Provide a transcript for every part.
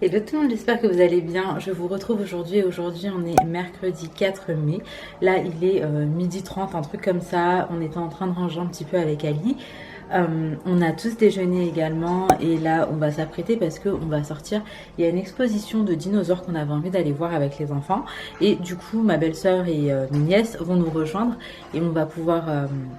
Hello tout le monde, j'espère que vous allez bien. Je vous retrouve aujourd'hui. Aujourd'hui on est mercredi 4 mai. Là il est 12h30, un truc comme ça. On était en train de ranger un petit peu avec Ali. On a tous déjeuné également et là on va s'apprêter parce qu'on va sortir. Il y a une exposition de dinosaures qu'on avait envie d'aller voir avec les enfants et du coup ma belle-sœur et mes nièces vont nous rejoindre et on va pouvoir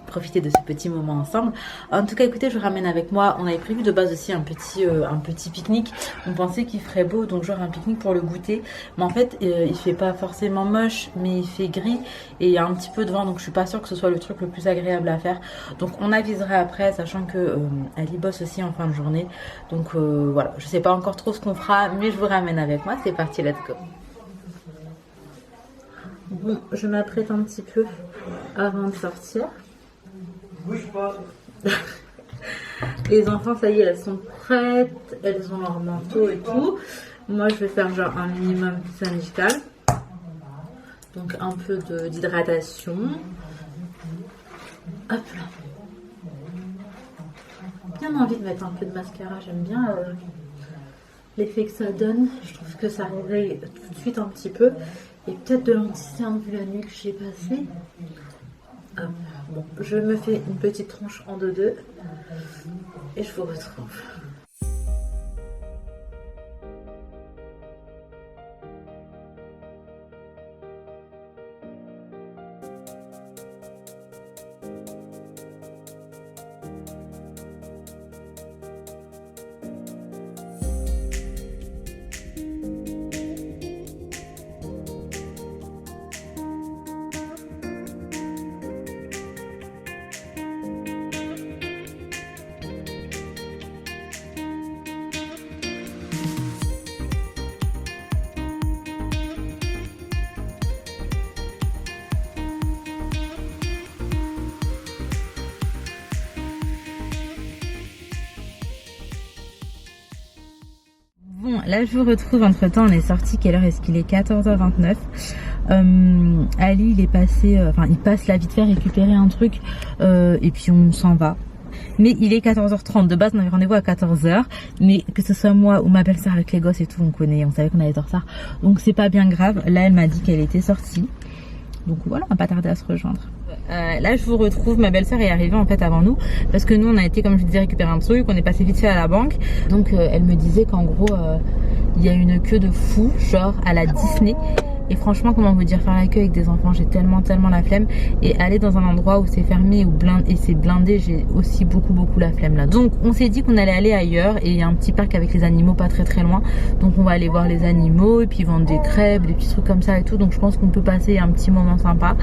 profiter de ce petit moment ensemble. En tout cas écoutez, je vous ramène avec moi. On avait prévu de base aussi un petit pique-nique. On pensait qu'il ferait beau, donc genre un pique-nique pour le goûter, mais en fait il fait pas forcément moche mais il fait gris et il y a un petit peu de vent, donc je suis pas sûre que ce soit le truc le plus agréable à faire. Donc on avisera après, sachant que Ali bosse aussi en fin de journée. Donc voilà, je sais pas encore trop ce qu'on fera, mais je vous ramène avec moi. C'est parti, let's go. Bon, je m'apprête un petit peu avant de sortir. Bouge pas. Les enfants, ça y est, elles sont prêtes. Elles ont leur manteau et tout. Moi, je vais faire genre un minimum syndical. Donc un peu d'hydratation. Hop là. Bien envie de mettre un peu de mascara, j'aime bien l'effet que ça donne. Je trouve que ça réveille tout de suite un petit peu. Et peut-être de l'anti-cerne vu la nuit que j'ai passée. Bon, je me fais une petite tronche en deux et je vous retrouve. Bon, là je vous retrouve. Entre temps on est sorti, quelle heure est-ce qu'il est? 14h29. Ali il est passé, il passe là vite fait récupérer un truc et puis on s'en va. Mais il est 14h30, de base on avait rendez-vous à 14h, mais que ce soit moi ou ma belle-sœur avec les gosses et tout, on savait qu'on allait être en retard, donc c'est pas bien grave. Là elle m'a dit qu'elle était sortie, donc voilà, on va pas tarder à se rejoindre. Là je vous retrouve, ma belle-sœur est arrivée en fait avant nous parce que nous on a été, comme je vous disais, récupérer un truc, on est passé vite fait à la banque. Donc elle me disait qu'en gros il y a une queue de fou, genre à la Disney. Et franchement, comment vous dire, faire la queue avec des enfants, j'ai tellement la flemme. Et aller dans un endroit où c'est fermé et c'est blindé, j'ai aussi beaucoup la flemme là. Donc on s'est dit qu'on allait aller ailleurs et il y a un petit parc avec les animaux pas très loin. Donc on va aller voir les animaux et puis vendre des crêpes, des petits trucs comme ça et tout. Donc je pense qu'on peut passer un petit moment sympa.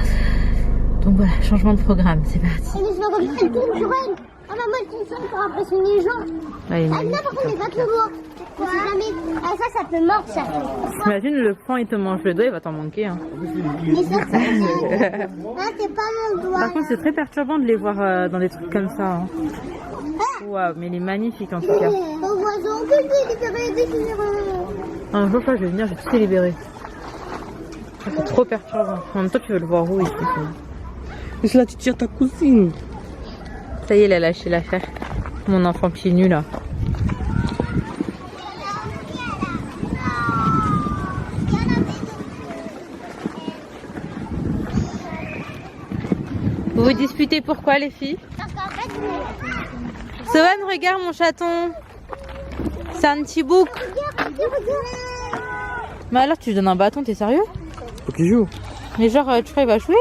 Donc voilà, changement de programme, c'est parti. Ah bah moi je dis pour impressionner les gens. Ouais, Ah non, par contre, mais pas trop lourd. On sait jamais. Ah ça peut mordre ça. Imagine le fan il te mange le doigt, il va t'en manquer. Hein. Mais ça c'est pas mon doigt. Par contre c'est très perturbant de les voir dans des trucs comme ça. Hein. Waouh, mais il est magnifique en tout cas. Au voisin, on peut le libérer dès Un jour je vais venir, je vais tout les libérer. C'est trop perturbant. En même temps tu veux le voir où ici? Et là tu tires ta cousine. Ça y est, elle a lâché l'affaire. Mon enfant pieds nus là. Vous vous disputez pourquoi les filles? Parce qu'en fait, Sohan, regarde mon chaton. C'est un petit bouc. Mais alors tu lui donnes un bâton, t'es sérieux? Faut qu'il joue. Mais genre tu crois il va jouer?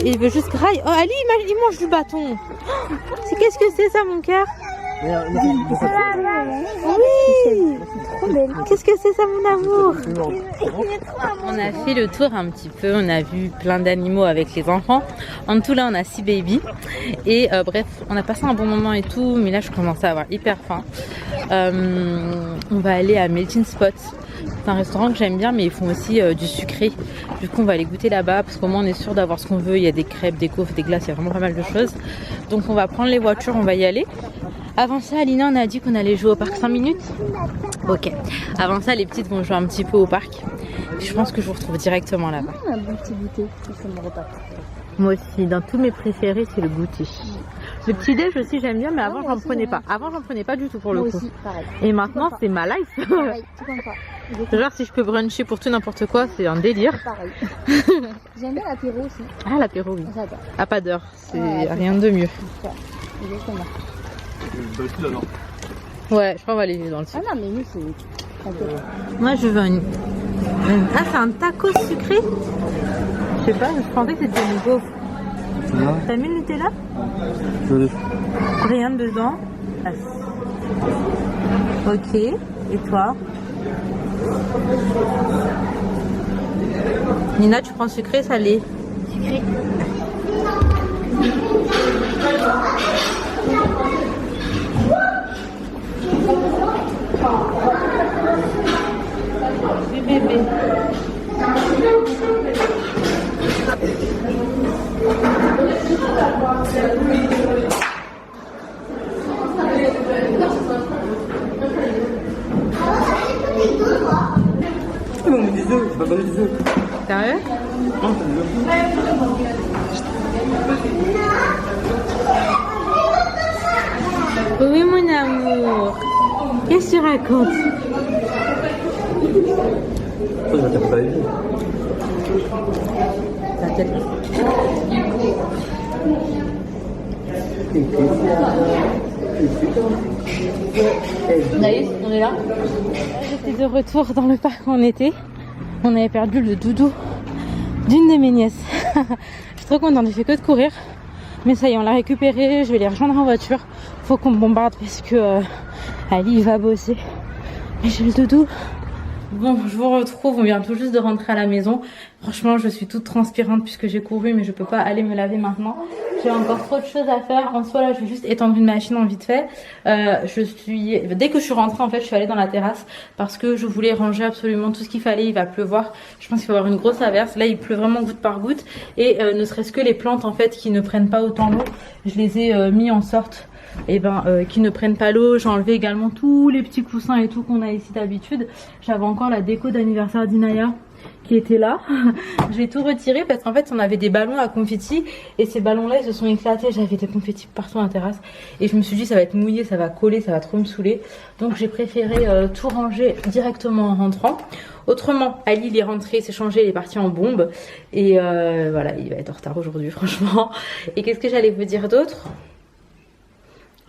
Il veut juste grailler. Oh Ali il mange du bâton. C'est qu'est-ce que c'est ça mon cœur? Oui. Qu'est-ce que c'est ça mon amour? On a fait le tour un petit peu, on a vu plein d'animaux avec les enfants. En tout là on a 6 babies. Et bref, on a passé un bon moment et tout, mais là je commençais à avoir hyper faim. On va aller à Melting Spot. C'est un restaurant que j'aime bien, mais ils font aussi du sucré. Du coup on va aller goûter là-bas parce qu'au moins on est sûr d'avoir ce qu'on veut. Il y a des crêpes, des gaufres, des glaces, il y a vraiment pas mal de choses. Donc on va prendre les voitures, on va y aller. Avant ça, Alina, on a dit qu'on allait jouer au parc 5 minutes. Ok. Avant ça, les petites vont jouer un petit peu au parc. Je pense que je vous retrouve directement là-bas. un bon petit goûter, c'est mon repas. Moi aussi, dans tous mes préférés, c'est le goûter. Le petit déj aussi j'aime bien, mais avant moi j'en aussi, prenais j'aime pas. Avant j'en prenais pas du tout pour le Moi coup. aussi, pareil. Et maintenant Tout c'est ma life. Pareil, tout comme ça. Genre si je peux bruncher pour tout n'importe quoi, c'est un délire. Pareil. J'aime bien l'apéro aussi. Ah l'apéro oui. J'adore. À pas d'heure, c'est Ouais, c'est rien ça. de mieux. Exactement. Dans le sud, alors. Ouais, je crois qu'on va aller dans le Ah sud. non, mais nous, c'est. T'inquiète. Moi je veux une... Ah c'est un taco sucré. Je sais pas, je pensais que c'était une gaufre. Non, T'as mis le Nutella? Rien dedans. Ah. Ok, et toi? Nina, tu prends sucré, salé? Sucré. Oui, bébé. on met des œufs, c'est pas donner des œufs. Sérieux? Non, c'est des œufs. Oui, mon amour. Qu'est-ce que tu racontes? Ça, je vais taper pas les œufs. T'inquiète. Naïs, on est là. J'étais de retour dans le parc où on était. On avait perdu le doudou d'une de mes nièces. Je suis trop contente, j'ai fait que de courir. Mais ça y est, on l'a récupéré. Je vais les rejoindre en voiture. Faut qu'on me bombarde parce que Ali va bosser. Mais j'ai le doudou. Bon, je vous retrouve, on vient tout juste de rentrer à la maison. Franchement, je suis toute transpirante puisque j'ai couru, mais je peux pas aller me laver maintenant. J'ai encore trop de choses à faire. En soi, là, je vais juste étendre une machine en vite fait. Dès que je suis rentrée, en fait, je suis allée dans la terrasse parce que je voulais ranger absolument tout ce qu'il fallait. Il va pleuvoir. Je pense qu'il va y avoir une grosse averse. Là, il pleut vraiment goutte par goutte. Et ne serait-ce que les plantes, en fait, qui ne prennent pas autant l'eau, je les ai mis en sorte qui ne prennent pas l'eau. J'ai enlevé également tous les petits coussins et tout qu'on a ici d'habitude. J'avais encore la déco d'anniversaire d'Inaya qui était là. J'ai tout retiré parce qu'en fait on avait des ballons à confetti et ces ballons là ils se sont éclatés. J'avais des confettis partout dans la terrasse et je me suis dit ça va être mouillé, ça va coller, ça va trop me saouler. Donc j'ai préféré tout ranger directement en rentrant. Autrement, Ali il est rentré, il s'est changé, il est parti en bombe et voilà, il va être en retard aujourd'hui franchement. Et qu'est-ce que j'allais vous dire d'autre?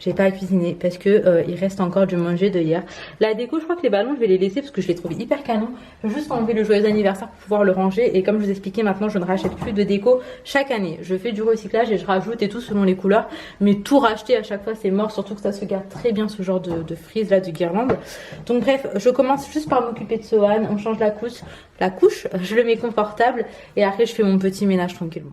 J'ai pas à cuisiner parce que il reste encore du manger de hier. La déco, je crois que les ballons, je vais les laisser parce que je les trouve hyper canons. Je vais juste enlever le joyeux anniversaire pour pouvoir le ranger. Et comme je vous expliquais, maintenant, je ne rachète plus de déco chaque année. Je fais du recyclage et je rajoute et tout selon les couleurs. Mais tout racheter à chaque fois, c'est mort. Surtout que ça se garde très bien ce genre de frise là, de guirlande. Donc bref, je commence juste par m'occuper de Sohan. On change la couche, je le mets confortable. Et après, je fais mon petit ménage tranquillement.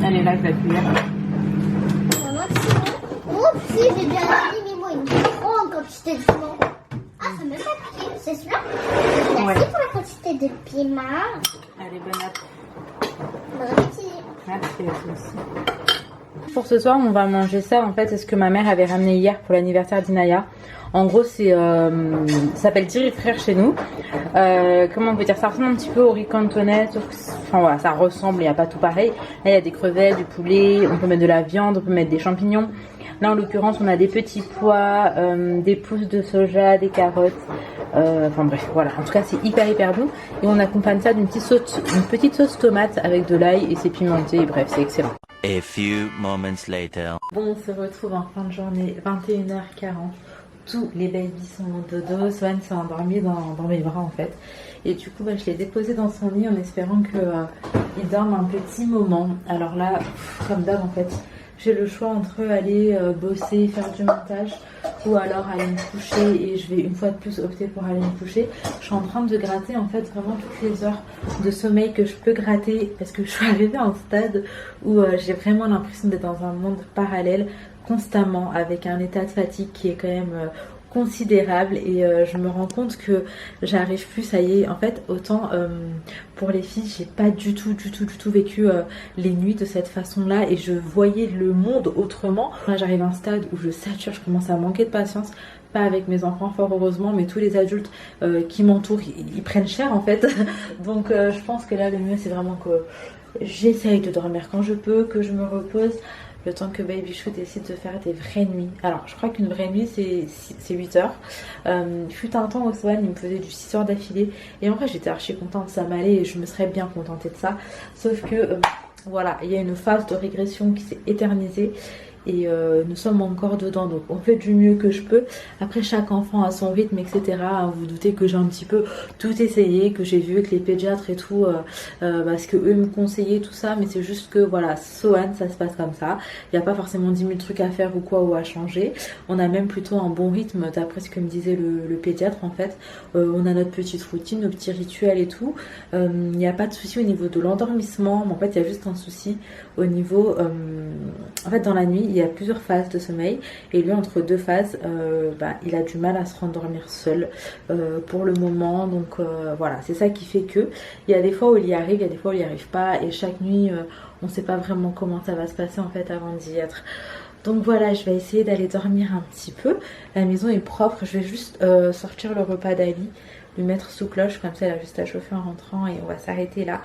Allez, là, je vais cuire. Moi aussi, j'ai bien dit, mais moi, une grande quantité de piment. Ah, ça me fait piquer, c'est celui-là. Merci Ouais. pour la quantité de piment. Allez, bon appétit. Bon appétit. Merci à tous aussi. Pour ce soir, on va manger ça. En fait, c'est ce que ma mère avait ramené hier pour l'anniversaire d'Inaya. En gros, c'est ça s'appelle Thierry Frère chez nous. Comment on peut dire, ça ressemble un petit peu au riz cantonais, sauf que enfin voilà, ça ressemble, il n'y a pas tout pareil. Là, il y a des crevettes, du poulet, on peut mettre de la viande, on peut mettre des champignons. Là en l'occurrence on a des petits pois, des pousses de soja, des carottes, enfin bref voilà, en tout cas c'est hyper bon et on accompagne ça d'une petite sauce tomate avec de l'ail et c'est pimenté et bref c'est excellent. A few moments later. Bon, on se retrouve en fin de journée, 21h40. Tous les babies sont en dodo. Swan s'est endormi dans mes bras en fait. Et du coup, je l'ai déposé dans son lit en espérant qu'il dorme un petit moment. Alors là, comme d'hab en fait, j'ai le choix entre aller bosser, faire du montage ou alors aller me coucher et je vais une fois de plus opter pour aller me coucher. Je suis en train de gratter en fait vraiment toutes les heures de sommeil que je peux gratter parce que je suis arrivée à un stade où j'ai vraiment l'impression d'être dans un monde parallèle constamment avec un état de fatigue qui est quand même considérable et je me rends compte que j'arrive plus, ça y est, en fait autant pour les filles j'ai pas du tout vécu les nuits de cette façon là et je voyais le monde autrement. Là j'arrive à un stade où je sature, je commence à manquer de patience, pas avec mes enfants fort heureusement mais tous les adultes qui m'entourent ils prennent cher en fait donc je pense que là le mieux c'est vraiment que j'essaye de dormir quand je peux, que je me repose le temps que Baby Chou décide de faire des vraies nuits. Alors je crois qu'une vraie nuit c'est 8 heures. Il fut un temps au Swan, il me faisait du 6 heures d'affilée et en vrai j'étais archi contente, ça m'allait et je me serais bien contentée de ça. Sauf que voilà, il y a une phase de régression qui s'est éternisée et nous sommes encore dedans donc on fait du mieux que je peux. Après chaque enfant a son rythme etc. Vous doutez que j'ai un petit peu tout essayé, que j'ai vu avec les pédiatres et tout parce que eux me conseillaient tout ça mais c'est juste que voilà, Sohan ça se passe comme ça, il n'y a pas forcément 10 000 trucs à faire ou quoi ou à changer, on a même plutôt un bon rythme d'après ce que me disait le pédiatre en fait. On a notre petite routine, nos petits rituels et tout, il n'y a pas de souci au niveau de l'endormissement mais en fait il y a juste un souci au niveau en fait dans la nuit il y a plusieurs phases de sommeil et lui entre deux phases il a du mal à se rendormir seul pour le moment donc voilà c'est ça qui fait que il y a des fois où il y arrive, il y a des fois où il n'y arrive pas et chaque nuit on sait pas vraiment comment ça va se passer en fait avant d'y être. Donc voilà, je vais essayer d'aller dormir un petit peu. La maison est propre, je vais juste sortir le repas d'Ali, lui mettre sous cloche, comme ça elle a juste à chauffer en rentrant et on va s'arrêter là.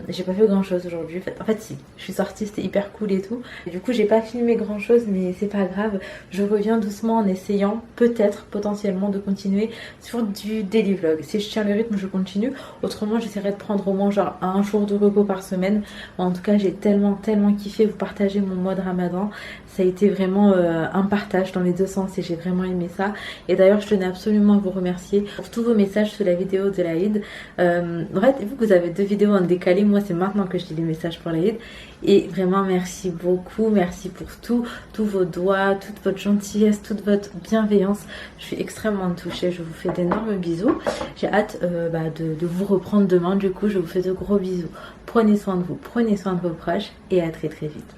J'ai pas fait grand chose aujourd'hui en fait si, je suis sortie, c'était hyper cool et tout et du coup j'ai pas filmé grand chose mais c'est pas grave, je reviens doucement en essayant peut-être potentiellement de continuer sur du daily vlog. Si je tiens le rythme je continue, autrement j'essaierai de prendre au moins genre un jour de repos par semaine. En tout cas j'ai tellement kiffé vous partager mon mois de Ramadan, ça a été vraiment un partage dans les deux sens et j'ai vraiment aimé ça et d'ailleurs je tenais absolument à vous remercier pour tous vos messages sur la vidéo de l'Aïd. En fait vu que vous avez deux vidéos en décalé, moi c'est maintenant que je lis les messages pour l'Aïd et vraiment merci beaucoup, merci pour tous vos doigts, toute votre gentillesse, toute votre bienveillance, je suis extrêmement touchée, je vous fais d'énormes bisous, j'ai hâte de vous reprendre demain, du coup je vous fais de gros bisous, prenez soin de vous, prenez soin de vos proches et à très vite.